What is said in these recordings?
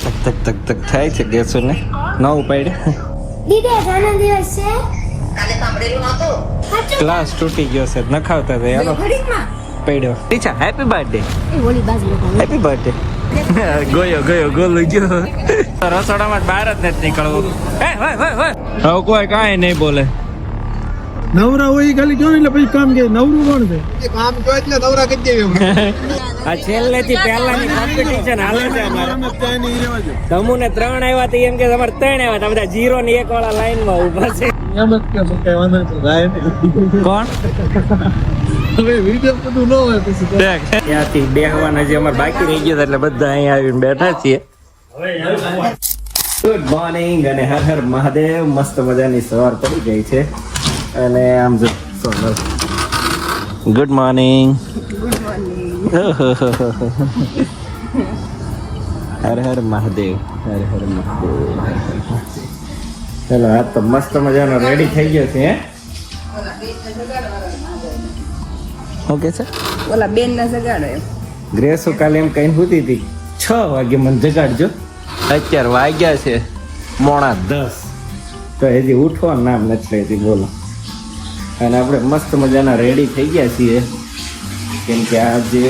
તક તક તક થાય છે ગેસો ને ન ઉપાડે દીદી જાનો દિવસ છે કાલે સાંભળેલું નહોતું. ગ્લાસ તૂટી ગયો છે નખાવતા હતા હાલો પડ્યો ટીચા હેપી બર્થડે હેપી બર્થડે ગયો ગોલું ગયો રસોડામાં બહાર જ નથી નીકળવું હવે કોઈ કાંઈ નહીં બોલે નવરા હોય ખાલી કયો એટલે પછી કામ કે નવરું કોણ છે કામ કયો એટલે નવરા કરી દેવી આ છેલ્લેથી પહેલાની કોમ્પિટિશન હાલે છે અમારે તમુને 3 આવ્યા તો એમ કે તમારે 3 આવ્યા તા બધા 0 ની 1 વાળા લાઈનમાં ઊભા છે એમ જ કે કઈ વાંધો નહીં રાય કોણ હવે વિડિયો બધું ન હોય પછી દેખ ત્યાંથી બેહવાના જે અમારે બાકી રહી ગયો એટલે બધા અહીંયા આવીને બેઠા છીએ ગુડ મોર્નિંગ અને હર હર મહાદેવ મસ્ત મજાની સવાર પડી ગઈ છે અને આમ જો ગુડ મોર્નિંગ હર હર મહાદેવ હર હર મહાદેવ ચલો આ તો મસ્ત મજાનો રેડી થઈ ગયો છે ઓકે સર ઓલા બેન ને સગાડો એમ. ગ્રેસો કાલે એમ કઈ હોતી હતી 6 વાગે મને જગાડજો અત્યારે વાગ્યા છે 9:30 તો હજી ઉઠવાનું નામ નથી લેતી બોલો અને આપણે મસ્ત મજાના રેડી થઈ ગયા છીએ કેમ કે આજે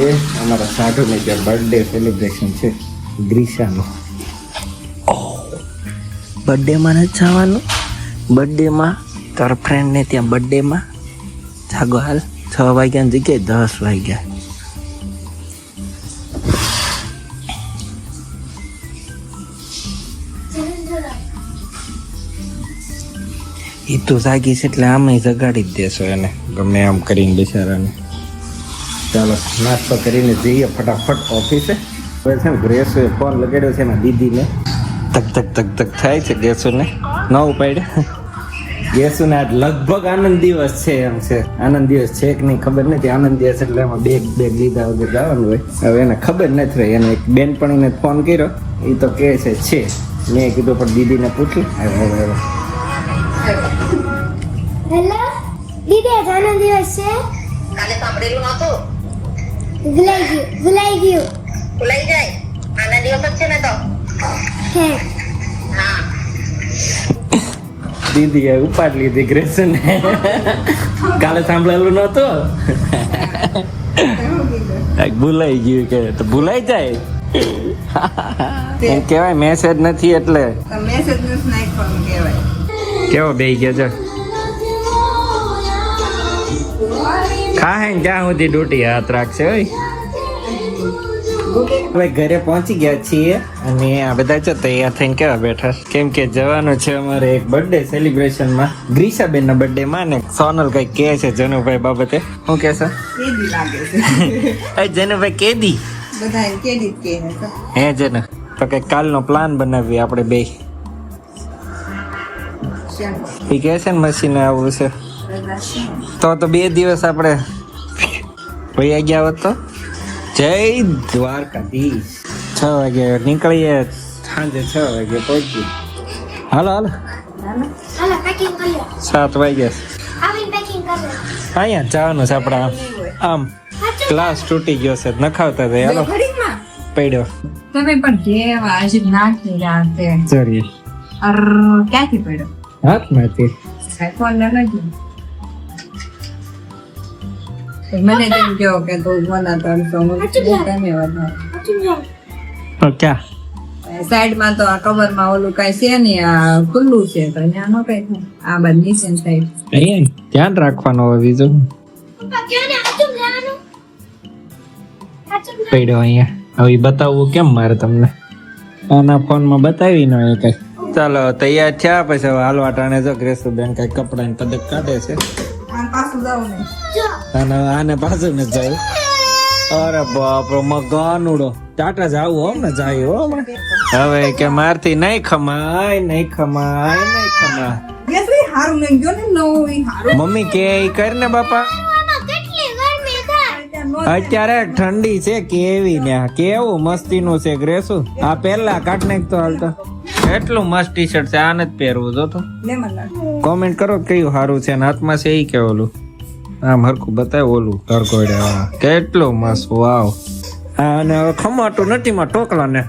અમારા સાઢુને ત્યાં બર્થડે સેલિબ્રેશન છે ગ્રીશાનું બર્થડેમાં નથી જવાનું બર્થડેમાં તારા ફ્રેન્ડને ત્યાં બર્થડેમાં જાગો હાલ 6 વાગ્યાની જગ્યાએ 10 વાગ્યા એ તો જાગી છે એટલે આમે જગાડી જ દેશો એને ગમે આમ કરીને બિચારાને ચાલો નાસ્તો કરીને જઈએ ફટાફટ ઓફિસે હવે છે ને ગ્રેસોએ ફોન લગાડ્યો છે એના દીદીને તક તક તક તક થાય છે ગેસોને ન ઉપાડે ગેસોને આજ લગભગ આનંદ દિવસ છે એમ છે આનંદ દિવસ છે કે નહીં ખબર નથી આનંદ દિવસ એટલે એમાં બેગ લીધા વગર જવાનું હોય હવે એને ખબર નથી રહી એને એક બેનપણીને ફોન કર્યો એ તો કહે છે મેં કીધું પણ દીદીને પૂછ્યું હવે હેલો દીદી જાનો દિવસ છે કાલે સાંભળેલું નહોતું. ભૂલાઈ ગયું ભૂલાઈ જાય. આના દિવસ જ છે ને તો. હે હા. દીદીએ ઉપાડ લીધી ગ્રેસન કાલે સાંભળેલું નતું ભૂલાઈ ગયું કે તો ભૂલાઈ જાય એમ કેવાય મેસેજ નથી એટલે મેસેજ નથી નાખવાનું કહેવાય. કેવો બે ગયા છે ખાહે જ્યાં સુધી ડૂટી હાથ રાખશે હોય હવે ઘરે પહોંચી ગયા છીએ અને આ બધા છે તૈયાર થઈને કેવા બેઠા કેમ કે જવાનું છે અમારે એક બર્થડે સેલિબ્રેશનમાં ગ્રીશાબેન ના બર્થડે માં ને સોનલ કઈ કે છે જનુભાઈ બાબતે શું કે છે કેદી લાગે છે જનુભાઈ કેદી બધા કેદી જ કહે છે. હે જનુ તો કઈ કાલનો પ્લાન બનાવીએ આપણે બે એ કે છે ને મશીને આવવું છે તો 2 દિવસ આપણે વહી ગયા હોત તો જય દ્વારકાધીશ 6 વાગે નીકળીએ સાંજે 6 વાગે પહોંચીએ હાલો હાલો પેકિંગ કરી લો 7 વાગ્યા આવીને પેકિંગ કરી લો અહીંયા જવાનું છે આપણે આમ ગ્લાસ તૂટી ગયો છે નખાવતા હતા હાલો પડ્યો તમે પણ કેવા આજે નાખી રાતે જરીએ ક્યાંથી પડ્યો હાથમાંથી ફોન લગાડજો. મને તેમ કહો કે તું મને કરશો તમે વધારે સાઈડમાં તો આ કવરમાં ઓલું કઈ છે નહીં આ ખુલ્લું છે તો અહીંયા નો કઈ થાય આ બંને છે સાઈડ અહીંયા ધ્યાન રાખવાનું હવે બીજું પપ્પા ક્યાં ને આચું જવાનું પડ્યો અહીંયા હવે બતાવવું કેમ મારે તમને આના ફોનમાં બતાવી ન હોય કઈ ચાલો તૈયાર થયા પછી હવે હાલવા ટાણે જો ગ્રેસુબેન કઈ કપડા ને પદક કાઢે છે આ પાછું જાવ ને અને આને પાછું ને જાય અરે બાપ રે મગાનુડો ટાટા જાવું હોમ ને જાય હો હવે કે મારથી નહીં ખમાય યસરી હારું ને ગયો ને નો હારું મમ્મી કે ઈ કર ને બાપા કેટલી ગરમી થાય અત્યારે ઠંડી છે કેવી ને કેવું મસ્તીનું છે ગ્રેસુ આ પહેલા કાઢ નાખતો હાલતો એટલું મસ્ત ટી શર્ટ છે આને જ પહેરવું જો તો લે મને કોમેન્ટ કરો કયું સારું છે અને હાથમાં છે ઈ કે ઓલું આમ હરખું બતાવ ઓલું હરકોડે કેટલું મસ્ત વાવ અને હવે ખમાતું નથી માં ટોકલા ને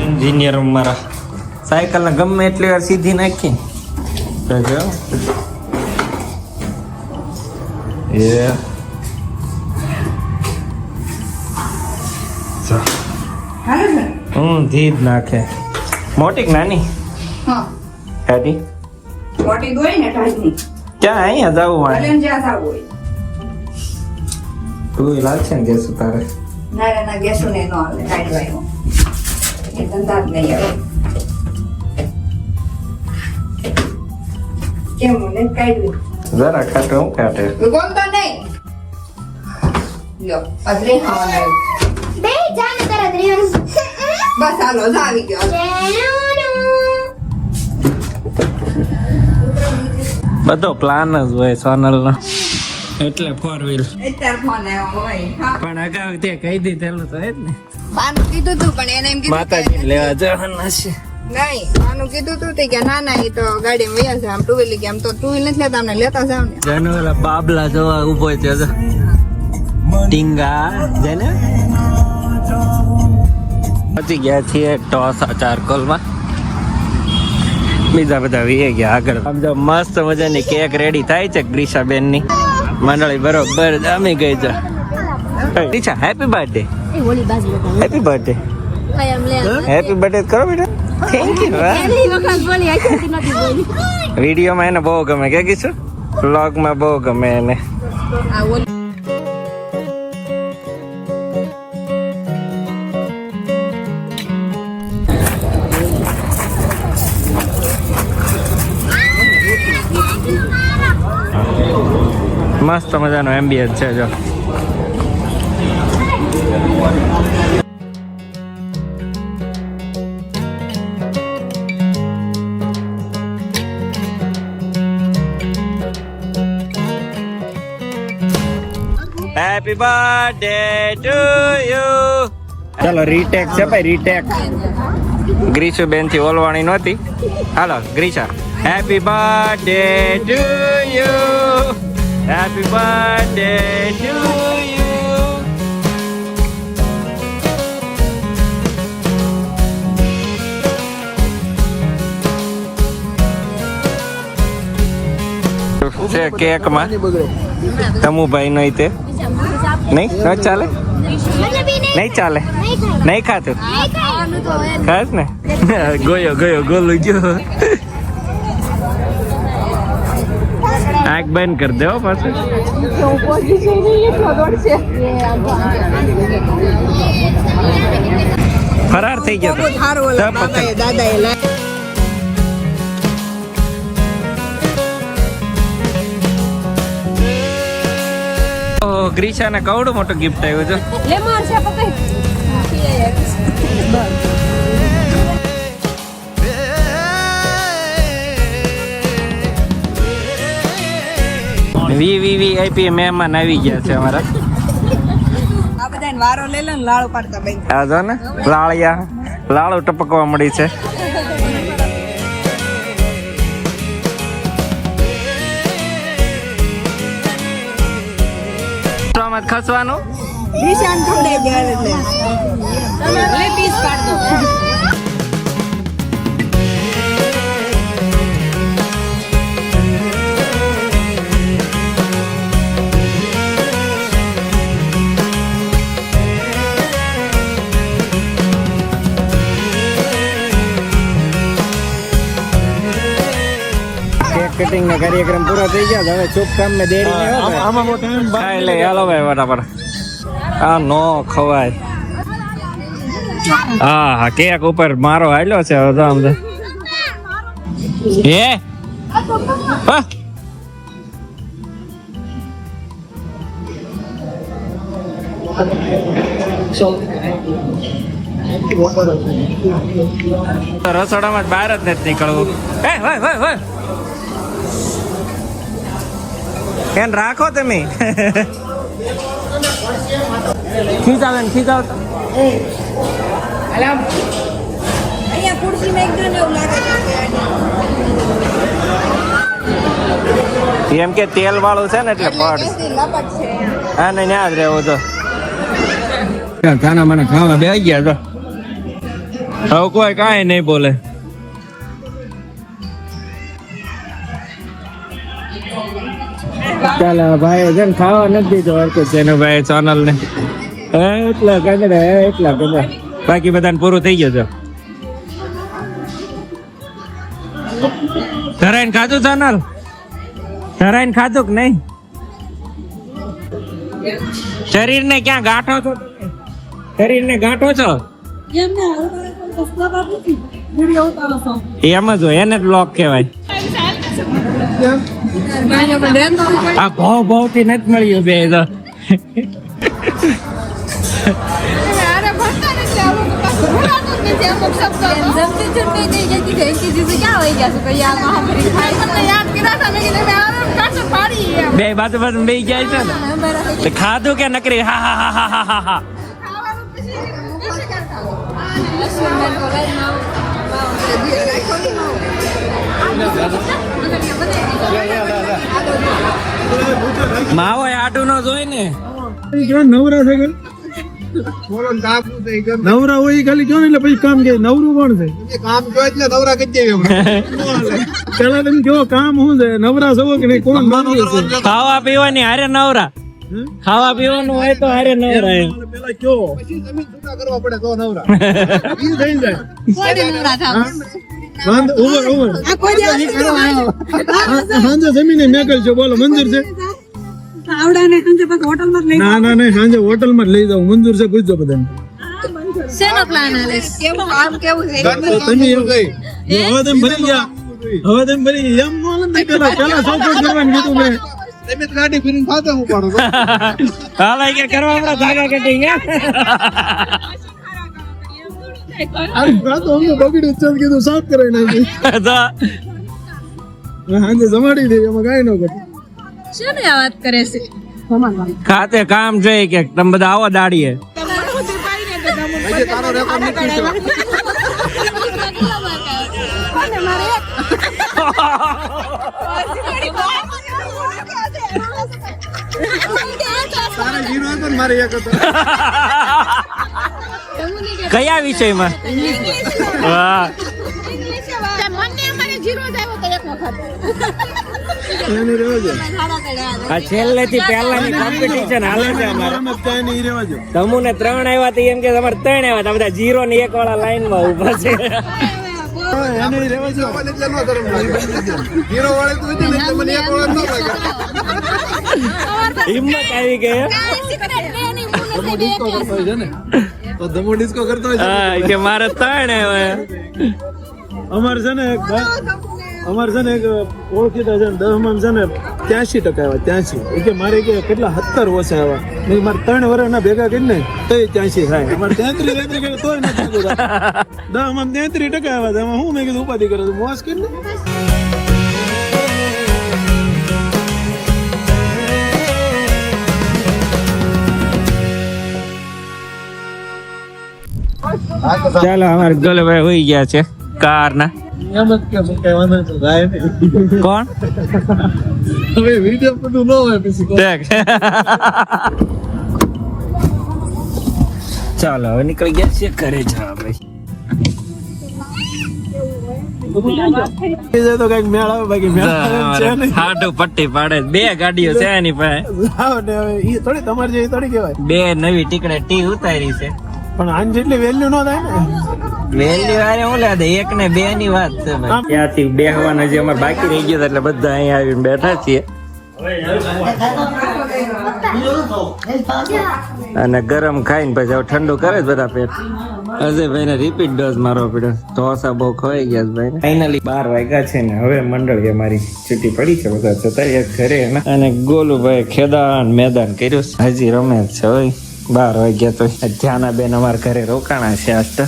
એન્જિનિયર મારા સાયકલ ને ગમે એટલી વાર સીધી નાખી તો જો એ હાલો ને ધીજ નાખે મોટી કે નાની હા હેડી મોટી દોઈ ને ટાઈની ક્યાં અહીંયા જવું ભલે હોય જ્યાં થાવ હોય તું લાગશે ને ગેસ તારે ના ગેસો ને નો આવે કાઢવાનો એ ધંધા જ નહીં આવે કેમ મને કાઢવી જરા ખાટો હું કાઢે કોણ તો નહીં લ્યો પધરે ખાવાના આવ્યું. બે જાને તરત રહેવાનું બસ હાલો જા આવી ગયો બધો પ્લાન જ હોય સોનલ નો એટલે 4 વ્હીલ અત્યારે ફોન આવ્યો હોય હા પણ અગાઉ તે કહી દીધેલું તો જ ને બાનું કીધું તું પણ એને એમ કીધું માતાજી લેવા જવાના છે નહીં બાનું કીધું તું તે કે ના એ તો ગાડીમાં વયા છે આમ ટુ વ્હીલ કે આમ તો ટુ વ્હીલ નથી લેતા અમને લેતા જાવ ને જેનો ઓલા બાબલા જોવા ઉભો છે જો ટીંગા જેને પહોંચી ગયા છીએ ટોસા ચારકોલમાં બીજા બધા વીએ ગયા આગળ આમ જો મસ્ત મજાની કેક રેડી થાય છે ગ્રીષાબેન ની મંડળી બરોબર જામી ગઈ છે Grisha happy birthday happy birthday happy birthday કરો બેટા થેન્ક યુ વિડીયોમાં એને બહુ ગમે કે કીધું વ્લોગમાં બહુ ગમે એને આ ઓલી મસ્ત મજાનો એમ્બિયન્સ છે જો હેપી બર્થડે ટુ યુ ચાલો રીટેક છે ભાઈ રીટેક ગ્રીશુ બેન થી ઓલવાણી નહોતી હાલો Grisha happy birthday to you happy birthday to you છે કેકમાં તમુભાઈ નો તે નહીં ન ચાલે નહીં ચાલે નહીં ખાતું ખાસ ને ગયો ગોલું ગયો આંખ બંધ કરી દેવો પાછું ફરાર થઈ ગયો બહુ સારું ઓલા દાદાએ લાવ્યા. ગ્રીશા ને કવડું મોટું ગિફ્ટ આવ્યું છે વીવીવીઆઈપી મહેમાન આવી ગયા છે અમારા આ બધાને વારો લઈ લે ને લાળો પાડતા ભાઈ આ જો ને લાળો ટપકવા મળી છે ખસવાનું નિશાન ખવડાવી દે એટલે લે પીસ પાડ દો કટિંગ નો કાર્યક્રમ પૂરો થઈ ગયો હવે શુભ કામ ને દેરી ને આમાં મોટો ખાઈ લે હાલો ભાઈ ફટાફટ આ નો ખવાય હા કેક ઉપર મારો હાલ્યો છે હવે આમ એ હા રસોડામાં જ બહાર જ નથી નીકળવું કેમ રાખો તમે ખીચાવ ને ખીચાવ અહીંયા ખુરશી માં એકદમ એવું લાગે છે એમ કે તેલ વાળું છે ને એટલે પડ લપટ છે હા નહીં ત્યાં જ રહેવું તો ખાના મને ખાવા બે ગયા તો હવે કોઈ કાંઈ નહીં બોલે. ચાલો ભાઈ જેમ ખાવા નથી દીધો હરકત છે ને ભાઈ સોનલ ને એટલા કંદડે એટલા કંદડે બાકી બધાને પૂરું થઈ ગયું છે. ધરાઈને ખાધું સોનલ? ધરાઈને ખાધું કે નહીં? શરીરને ક્યાં ગાંઠો છો? શરીરને ગાંઠો છો? એમ જ હોય, એને જ બ્લોક કહેવાય. આ ભાવ થી નથી મળ્યું બે તો. બે બાજુ બાજુ બે જાય છે ને ખાધું કે નકરી હા હા હા હા હા હા. માવો આટું નો જોઈ ને નવરા છે નવરા હોય ખાલી કયો ને એટલે પછી કામ કે નવરું કોણ છે? કામ જો એટલે નવરા કરી દેવી પેલા તમે કેવો કામ શું છે? નવરા છો કે નહીં? કોણ ખાવા પીવાની હારે નવરા, ખાવા પીવાનું હોય તો હારે નવરા. પેલા કયો પછી જમીન છૂટા કરવા પડે તો નવરા ઈ થઈ જાય. સાંજે જમીને મેકલ છે, બોલો મંજૂર છે? ના ના ના સાંજે હોટલ માં લઈ જાવ, મંજૂર છે? પૂછજો બધાને. તમે એવું કઈ હવે તેમ ભરી ગયા, હવે તેમ ભરી એમ પેલા ચોખ્ખું કરવાનું કીધું મેં. તમે ગાડી ફરીને ખાતા હું પાડો હાલા કે કરવા આપણા ધાગા કટિંગ બગડ્યું ચાલ કીધું સાફ કરાવી નાખ્યું. સાંજે જમાડી દે એમાં કઈ ન કરે. વાત કરે છે ખાતે કામ જોઈએ કે તમે બધા આવો દાડીએ. તારો રેકોર્ડ નથી મારે એક હતો. કયા વિષયમાં? વાહ આ છેલ્લેથી પહેલાની કોમ્પિટિશન હાલે છે અમારે. તમુને 3 આવ્યા તો એમ કે તમારે 3 આવ્યા, તમે બધા 0 ને 1 વાળા લાઈન માં ઉભા છે. હિંમત આવી ગઈ કે મારે 3 આવ્યા. અમારે છે ને અમારે છે ને એક ઓળખીતા છે ને 10 છે ને 83% આવ્યા. 83 કે મારે કે કેટલા 70 ઓછા આવ્યા. મેં મારે 3 વર્ષના ભેગા કરીને તો 83 થાય. અમારે 33 કે તોય નથી 10 માં 33% આવ્યા. એમાં હું મેં કીધું ઉપાધિ કરે મોસ કરીને. ચાલો અમારે ગોલભાઈ હોઈ ગયા છે કાર ના. કોણ હવે વિડિયો બધું ન હોય પછી ચાલો હવે નીકળી ગયા છે ઘરે જવા ભાઈ. તો કઈક મેળ આવે બાકી મેળ છે નહીં. હાડું પટ્ટી પાડે 2 ગાડીઓ છે એની પાસે. ઈ થોડી તમારે જે થોડી કહેવાય. 2 નવી ટીકડે ટી ઉતારી છે પણ આન જેટલી વેલ્યુ ન થાય ને. વેલ્યુ આરે હું લે 1 ને 2 ની વાત છે ભાઈ. ત્યાંથી બેહવાના જે અમારે બાકી રહી ગયો એટલે બધા અહીંયા આવીને બેઠા છીએ. અને ગરમ ખાઈને પછી હવે ઠંડુ કરે જ બધા પેટ. અજયભાઈ ને રિપીટ ડોઝ મારવો પડ્યો. ઢોસા બહુ ખવાઈ ગયા ભાઈ. ફાઇનલી 12 વાગ્યા છે ને હવે મંડળીએ મારી છૂટી પડી છે. બધા જતા ઘરે અને ગોલુભાઈ ખેદાન મેદાન કર્યું હજી રમે છે. હવે 12 વાગ્યા તો ધ્યાના બેન અમારા ઘરે રોકાણા છે આજ તો.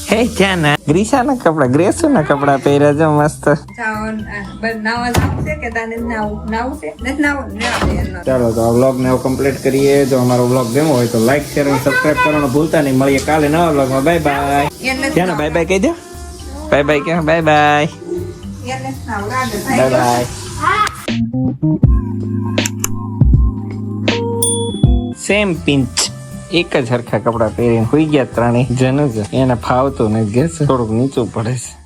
હે ધ્યાના ગ્રીસાના કપડા ગ્રેસુના કપડા પહેર્યા છે મસ્ત. ચાલો તો આ વ્લોગ ને કમ્પ્લીટ કરીએ. જો અમારો વ્લોગ ગમ્યો હોય તો લાઈક શેર અને સબસ્ક્રાઇબ કરવાનું ભૂલતા નહીં. મળીએ કાલે નવા વ્લોગમાં. Bye bye. Dhyana bye bye કહી દો. બાય બાય કે bye bye bye bye. Same pinch. એક જ હરખા કપડા પહેરીને સુઈ ગયા ત્રણેય જણ જ. એને ફાવતું નથી, ગેસ થોડુંક નીચું પડે છે.